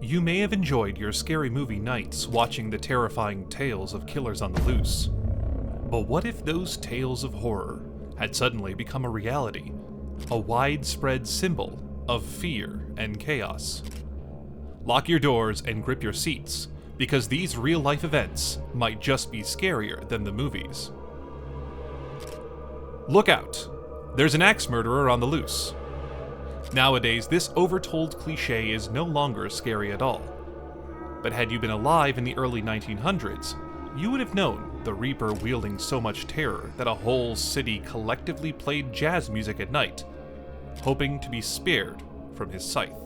You may have enjoyed your scary movie nights watching the terrifying tales of killers on the loose. But what if those tales of horror had suddenly become a reality, a widespread symbol of fear and chaos? Lock your doors and grip your seats, because these real-life events might just be scarier than the movies. Look out! There's an axe murderer on the loose. Nowadays, this overtold cliché is no longer scary at all. But had you been alive in the early 1900s, you would have known the Reaper wielding so much terror that a whole city collectively played jazz music at night, hoping to be spared from his scythe.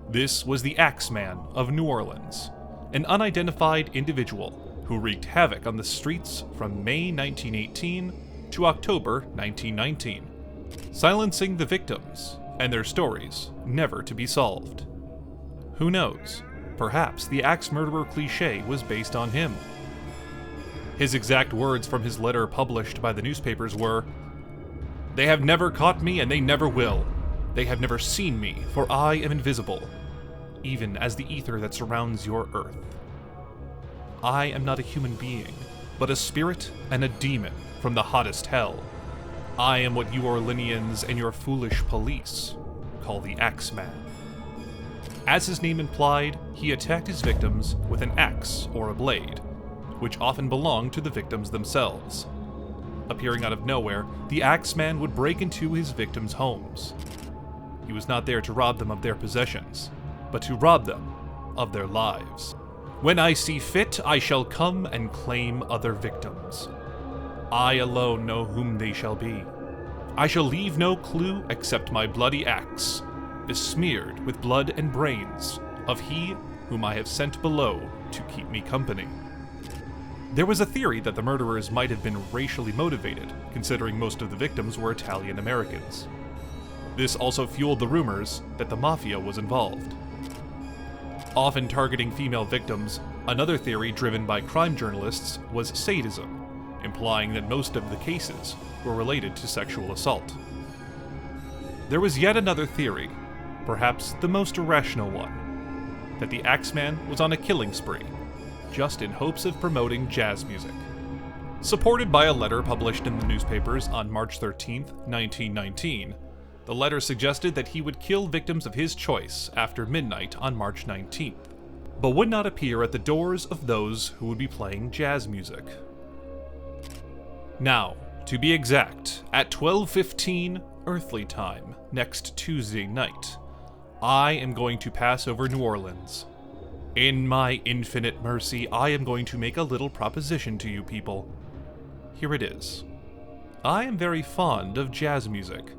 This was the Axeman of New Orleans, an unidentified individual who wreaked havoc on the streets from May 1918 to October 1919. Silencing the victims and their stories never to be solved. Who knows? Perhaps the axe murderer cliché was based on him. His exact words from his letter published by the newspapers were, "They have never caught me and they never will. They have never seen me, for I am invisible, even as the ether that surrounds your earth. I am not a human being, but a spirit and a demon from the hottest hell. I am what you Orleanians and your foolish police call the Axeman." As his name implied, he attacked his victims with an axe or a blade, which often belonged to the victims themselves. Appearing out of nowhere, the Axeman would break into his victims' homes. He was not there to rob them of their possessions, but to rob them of their lives. "When I see fit, I shall come and claim other victims. I alone know whom they shall be. I shall leave no clue except my bloody axe, besmeared with blood and brains of he whom I have sent below to keep me company." There was a theory that the murderers might have been racially motivated, considering most of the victims were Italian Americans. This also fueled the rumors that the mafia was involved. Often targeting female victims, another theory driven by crime journalists was sadism, implying that most of the cases were related to sexual assault. There was yet another theory, perhaps the most irrational one, that the Axeman was on a killing spree, just in hopes of promoting jazz music. Supported by a letter published in the newspapers on March 13, 1919, the letter suggested that he would kill victims of his choice after midnight on March 19th, but would not appear at the doors of those who would be playing jazz music. Now, to be exact, at 12:15 earthly time next Tuesday night, I am going to pass over New Orleans. In my infinite mercy, I am going to make a little proposition to you people. Here it is. I am very fond of jazz music,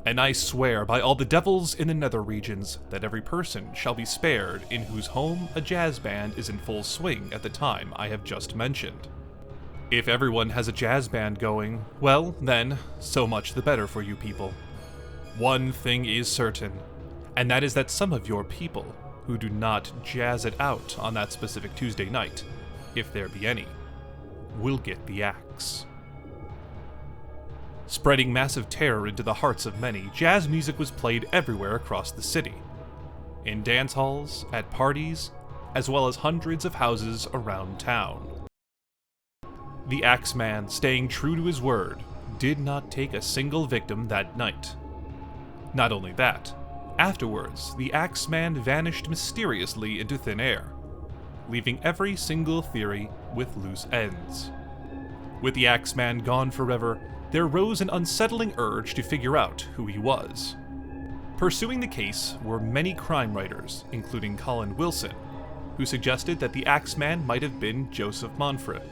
and I swear by all the devils in the nether regions that every person shall be spared in whose home a jazz band is in full swing at the time I have just mentioned. If everyone has a jazz band going, well, then, so much the better for you people. One thing is certain, and that is that some of your people who do not jazz it out on that specific Tuesday night, if there be any, will get the axe. Spreading massive terror into the hearts of many, jazz music was played everywhere across the city. In dance halls, at parties, as well as hundreds of houses around town. The Axeman, staying true to his word, did not take a single victim that night. Not only that, afterwards, the Axeman vanished mysteriously into thin air, leaving every single theory with loose ends. With the Axeman gone forever, there rose an unsettling urge to figure out who he was. Pursuing the case were many crime writers, including Colin Wilson, who suggested that the Axeman might have been Joseph Monfort.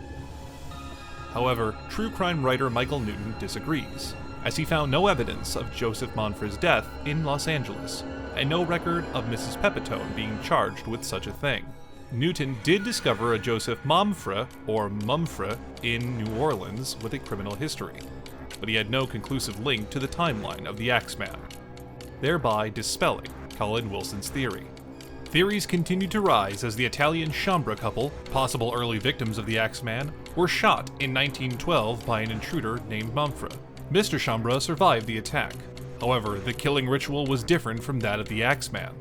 However, true crime writer Michael Newton disagrees, as he found no evidence of Joseph Monfort's death in Los Angeles, and no record of Mrs. Pepitone being charged with such a thing. Newton did discover a Joseph Momfret, or Mumfre, in New Orleans with a criminal history, but he had no conclusive link to the timeline of the Axeman, thereby dispelling Colin Wilson's theory. Theories continued to rise as the Italian Chambra couple, possible early victims of the Axeman, were shot in 1912 by an intruder named Momfret. Mr. Chambra survived the attack. However, the killing ritual was different from that of the Axeman.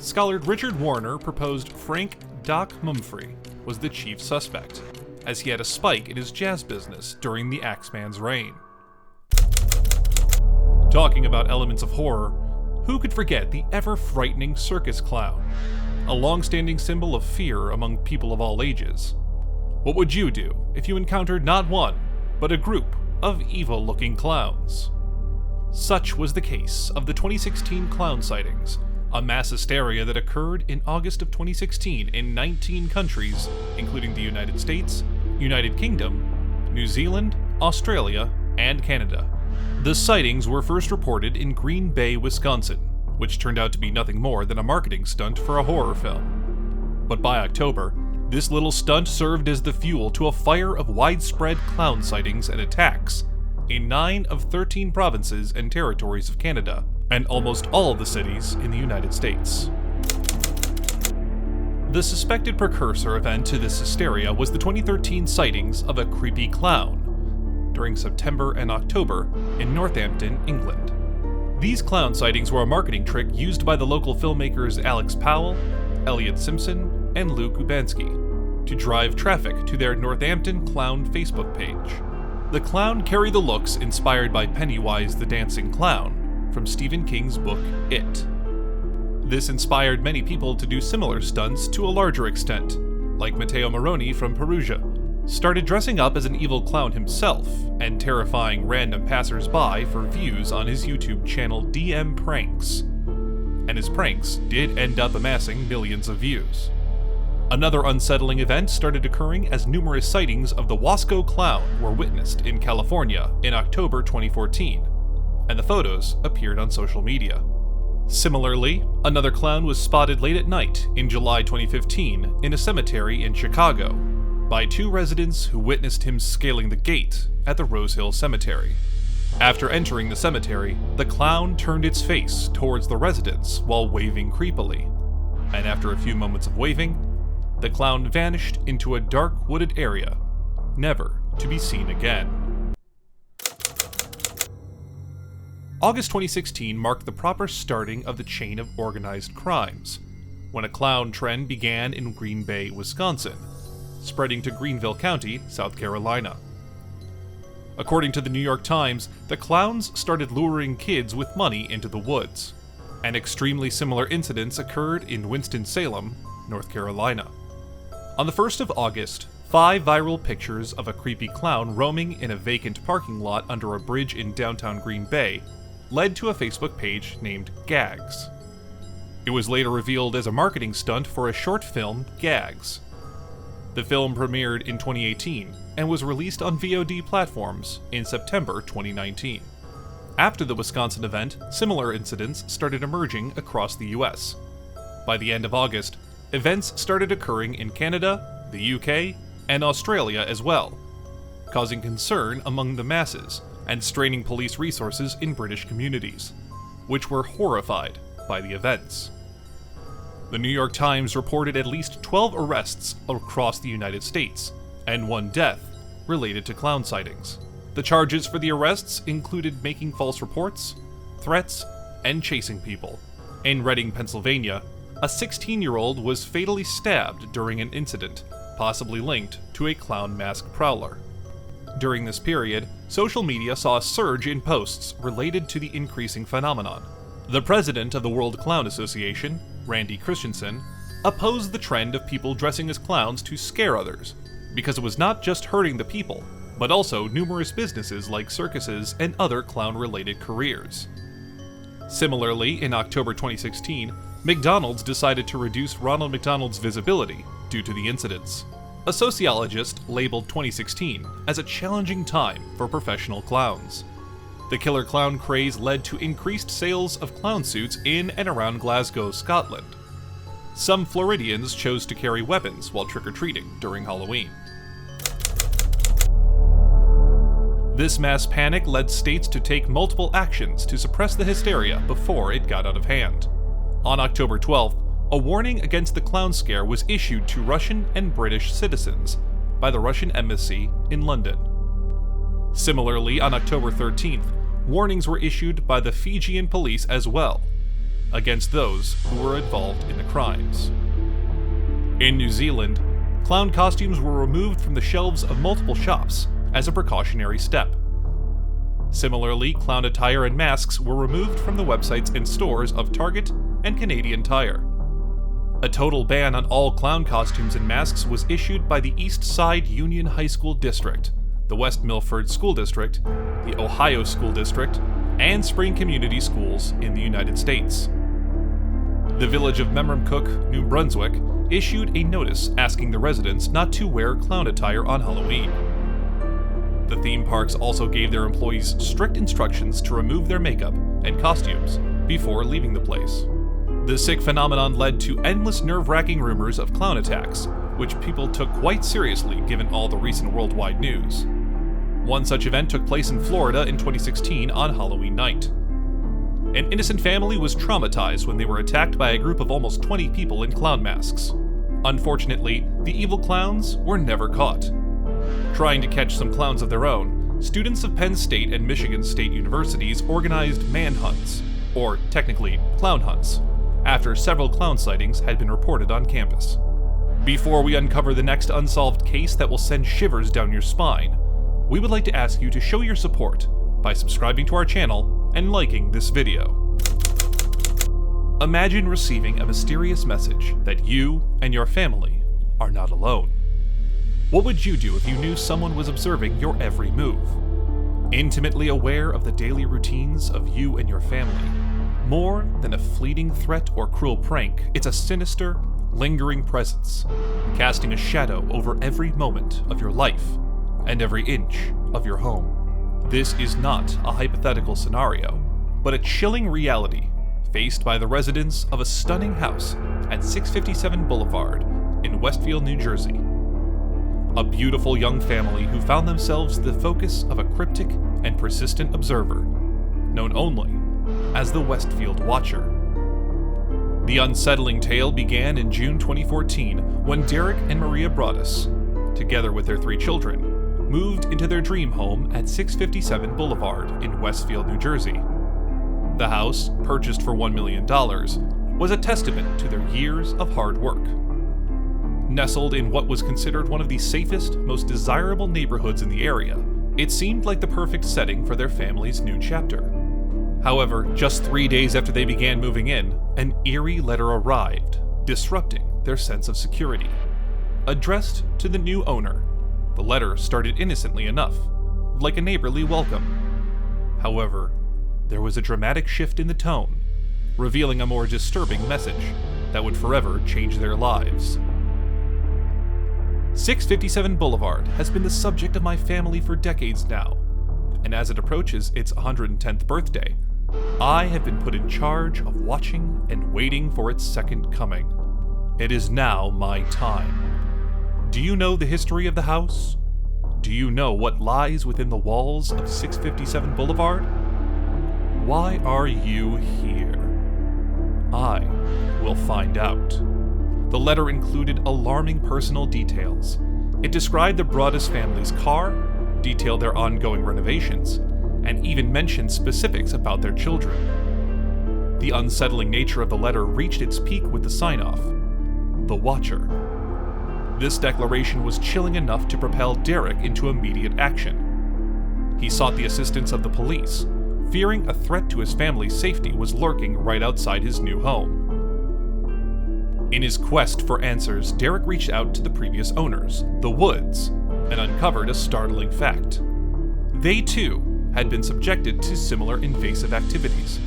scholar Richard Warner proposed Frank Doc Mumfrey was the chief suspect, as he had a spike in his jazz business during the Axeman's reign. Talking about elements of horror, who could forget the ever-frightening circus clown, a long-standing symbol of fear among people of all ages? What would you do if you encountered not one, but a group of evil-looking clowns? Such was the case of the 2016 Clown Sightings, a mass hysteria that occurred in August of 2016 in 19 countries, including the United States, United Kingdom, New Zealand, Australia, and Canada. The sightings were first reported in Green Bay, Wisconsin, which turned out to be nothing more than a marketing stunt for a horror film. But by October, this little stunt served as the fuel to a fire of widespread clown sightings and attacks in 9 of 13 provinces and territories of Canada, and almost all of the cities in the United States. The suspected precursor event to this hysteria was the 2013 sightings of a creepy clown during September and October in Northampton, England. These clown sightings were a marketing trick used by the local filmmakers Alex Powell, Elliot Simpson, and Lou Kubanski to drive traffic to their Northampton Clown Facebook page. The clown carried the looks inspired by Pennywise the Dancing Clown from Stephen King's book It. This inspired many people to do similar stunts to a larger extent, like Matteo Moroni from Perugia started dressing up as an evil clown himself and terrifying random passers-by for views on his YouTube channel DM Pranks. And his pranks did end up amassing millions of views. Another unsettling event started occurring as numerous sightings of the Wasco Clown were witnessed in California in October 2014, and the photos appeared on social media. Similarly, another clown was spotted late at night in July 2015 in a cemetery in Chicago by 2 residents who witnessed him scaling the gate at the Rose Hill Cemetery. After entering the cemetery, the clown turned its face towards the residents while waving creepily, and after a few moments of waving, the clown vanished into a dark wooded area, never to be seen again. August 2016 marked the proper starting of the chain of organized crimes, when a clown trend began in Green Bay, Wisconsin, spreading to Greenville County, South Carolina. According to the New York Times, the clowns started luring kids with money into the woods, and extremely similar incidents occurred in Winston-Salem, North Carolina. On the 1st of August, 5 viral pictures of a creepy clown roaming in a vacant parking lot under a bridge in downtown Green Bay led to a Facebook page named Gags. It was later revealed as a marketing stunt for a short film, Gags. The film premiered in 2018 and was released on VOD platforms in September 2019. After the Wisconsin event, similar incidents started emerging across the US. By the end of August, events started occurring in Canada, the UK, and Australia as well, causing concern among the masses and straining police resources in British communities, which were horrified by the events. The New York Times reported at least 12 arrests across the United States, and 1 death related to clown sightings. The charges for the arrests included making false reports, threats, and chasing people. In Reading, Pennsylvania, a 16-year-old was fatally stabbed during an incident, possibly linked to a clown mask prowler. During this period, social media saw a surge in posts related to the increasing phenomenon. The president of the World Clown Association, Randy Christensen, opposed the trend of people dressing as clowns to scare others, because it was not just hurting the people, but also numerous businesses like circuses and other clown-related careers. Similarly, in October 2016, McDonald's decided to reduce Ronald McDonald's visibility due to the incidents. A sociologist labeled 2016 as a challenging time for professional clowns. The killer clown craze led to increased sales of clown suits in and around Glasgow, Scotland. Some Floridians chose to carry weapons while trick-or-treating during Halloween. This mass panic led states to take multiple actions to suppress the hysteria before it got out of hand. On October 12th, a warning against the clown scare was issued to Russian and British citizens by the Russian embassy in London. Similarly, on October 13th, warnings were issued by the Fijian police as well. against those who were involved in the crimes. In New Zealand, clown costumes were removed from the shelves of multiple shops as a precautionary step. Similarly, clown attire and masks were removed from the websites and stores of Target and Canadian Tire. A total ban on all clown costumes and masks was issued by the East Side Union High School District, the West Milford School District, the Ohio School District, and Spring Community Schools in the United States. The village of Memramcook, New Brunswick, issued a notice asking the residents not to wear clown attire on Halloween. The theme parks also gave their employees strict instructions to remove their makeup and costumes before leaving the place. The sick phenomenon led to endless nerve-wracking rumors of clown attacks, which people took quite seriously given all the recent worldwide news. One such event took place in Florida in 2016 on Halloween night. An innocent family was traumatized when they were attacked by a group of almost 20 people in clown masks. Unfortunately, the evil clowns were never caught. Trying to catch some clowns of their own, students of Penn State and Michigan State Universities organized manhunts, or technically clown hunts, after several clown sightings had been reported on campus. Before we uncover the next unsolved case that will send shivers down your spine, we would like to ask you to show your support by subscribing to our channel and liking this video. Imagine receiving a mysterious message that you and your family are not alone. What would you do if you knew someone was observing your every move? Intimately aware of the daily routines of you and your family. More than a fleeting threat or cruel prank, it's a sinister, lingering presence, casting a shadow over every moment of your life and every inch of your home. This is not a hypothetical scenario, but a chilling reality faced by the residents of a stunning house at 657 Boulevard in Westfield, New Jersey. A beautiful young family who found themselves the focus of a cryptic and persistent observer, known only as the Westfield Watcher. The unsettling tale began in June 2014 when Derek and Maria Broaddus, together with their 3 children, moved into their dream home at 657 Boulevard in Westfield, New Jersey. The house, purchased for $1 million, was a testament to their years of hard work. Nestled in what was considered one of the safest, most desirable neighborhoods in the area, it seemed like the perfect setting for their family's new chapter. However, just 3 days after they began moving in, an eerie letter arrived, disrupting their sense of security. Addressed to the new owner, the letter started innocently enough, like a neighborly welcome. However, there was a dramatic shift in the tone, revealing a more disturbing message that would forever change their lives. 657 Boulevard has been the subject of my family for decades now, and as it approaches its 110th birthday, I have been put in charge of watching and waiting for its second coming. It is now my time. Do you know the history of the house? Do you know what lies within the walls of 657 Boulevard? Why are you here? I will find out. The letter included alarming personal details. It described the Broaddus family's car, detailed their ongoing renovations, and even mentioned specifics about their children. The unsettling nature of the letter reached its peak with the sign-off, the Watcher. This declaration was chilling enough to propel Derek into immediate action. He sought the assistance of the police, fearing a threat to his family's safety was lurking right outside his new home. In his quest for answers, Derek reached out to the previous owners, the Woods, and uncovered a startling fact. They too had been subjected to similar invasive activities.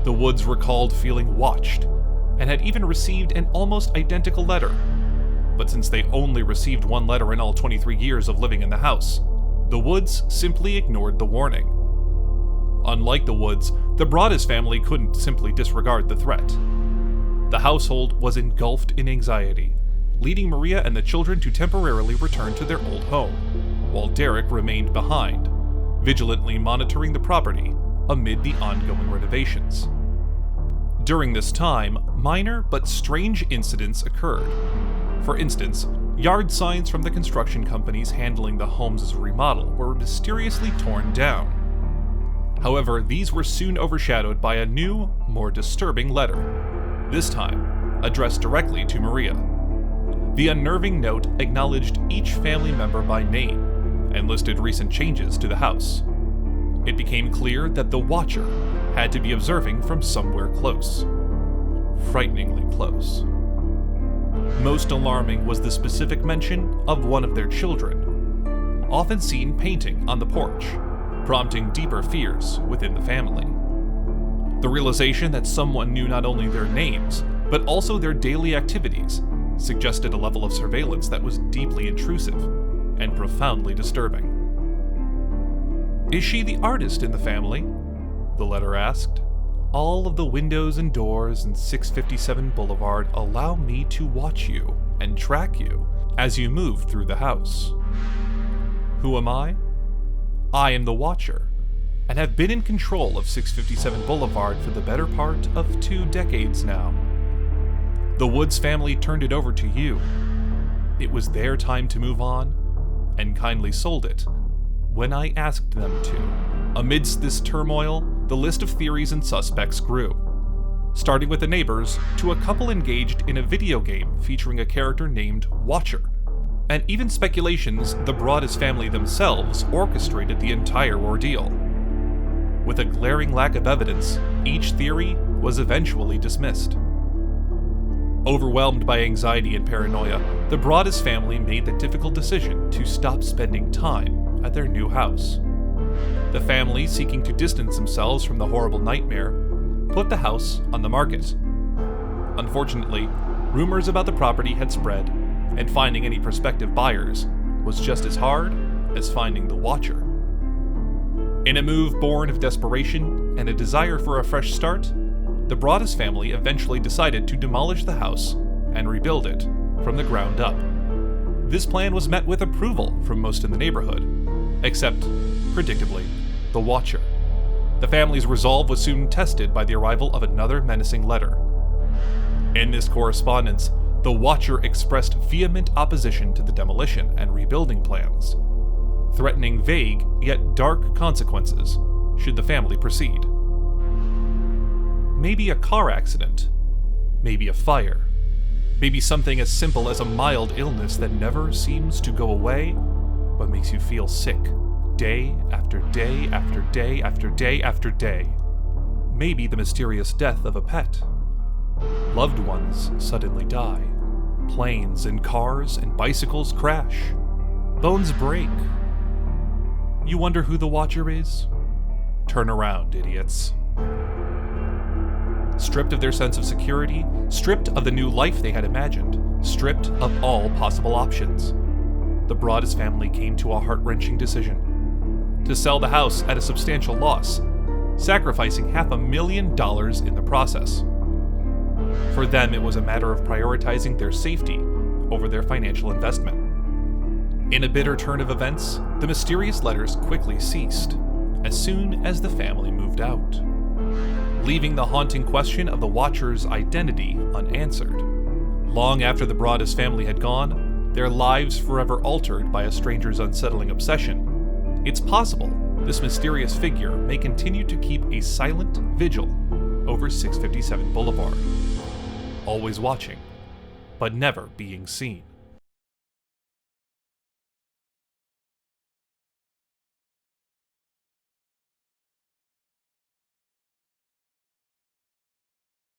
The Woods recalled feeling watched, and had even received an almost identical letter. But since they only received one letter in all 23 years of living in the house, the Woods simply ignored the warning. Unlike the Woods, the Broaddus family couldn't simply disregard the threat. The household was engulfed in anxiety, leading Maria and the children to temporarily return to their old home, while Derek remained behind, vigilantly monitoring the property amid the ongoing renovations. During this time, minor but strange incidents occurred. For instance, yard signs from the construction companies handling the home's remodel were mysteriously torn down. However, these were soon overshadowed by a new, more disturbing letter, this time addressed directly to Maria. The unnerving note acknowledged each family member by name and listed recent changes to the house. It became clear that the Watcher had to be observing from somewhere close. Frighteningly close. Most alarming was the specific mention of one of their children, often seen painting on the porch, prompting deeper fears within the family. The realization that someone knew not only their names, but also their daily activities, suggested a level of surveillance that was deeply intrusive and profoundly disturbing. "Is she the artist in the family?" the letter asked. "All of the windows and doors in 657 Boulevard allow me to watch you and track you as you move through the house. Who am I? I am the Watcher, and have been in control of 657 Boulevard for the better part of 2 decades now. The Woods family turned it over to you. It was their time to move on, and kindly sold it when I asked them to." Amidst this turmoil, the list of theories and suspects grew, starting with the neighbors to a couple engaged in a video game featuring a character named Watcher, and even speculations the Broaddus family themselves orchestrated the entire ordeal. With a glaring lack of evidence, each theory was eventually dismissed. Overwhelmed by anxiety and paranoia, the Broaddus family made the difficult decision to stop spending time at their new house. The family, seeking to distance themselves from the horrible nightmare, put the house on the market. Unfortunately, rumors about the property had spread, and finding any prospective buyers was just as hard as finding the Watcher. In a move born of desperation and a desire for a fresh start, the Broaddus family eventually decided to demolish the house and rebuild it from the ground up. This plan was met with approval from most in the neighborhood, except, predictably, the Watcher. The family's resolve was soon tested by the arrival of another menacing letter. In this correspondence, the Watcher expressed vehement opposition to the demolition and rebuilding plans, threatening vague yet dark consequences should the family proceed. Maybe a car accident, maybe a fire, maybe something as simple as a mild illness that never seems to go away, but makes you feel sick, day after day after day after day after day. Maybe the mysterious death of a pet. Loved ones suddenly die. Planes and cars and bicycles crash. Bones break. You wonder who the Watcher is? Turn around, idiots. Stripped of their sense of security, stripped of the new life they had imagined, stripped of all possible options, the Broaddus family came to a heart-wrenching decision: to sell the house at a substantial loss, sacrificing $500,000 in the process. For them, it was a matter of prioritizing their safety over their financial investment. In a bitter turn of events, the mysterious letters quickly ceased as soon as the family moved out, leaving the haunting question of the Watcher's identity unanswered. Long after the Broaddus family had gone, their lives forever altered by a stranger's unsettling obsession, it's possible this mysterious figure may continue to keep a silent vigil over 657 Boulevard, always watching, but never being seen.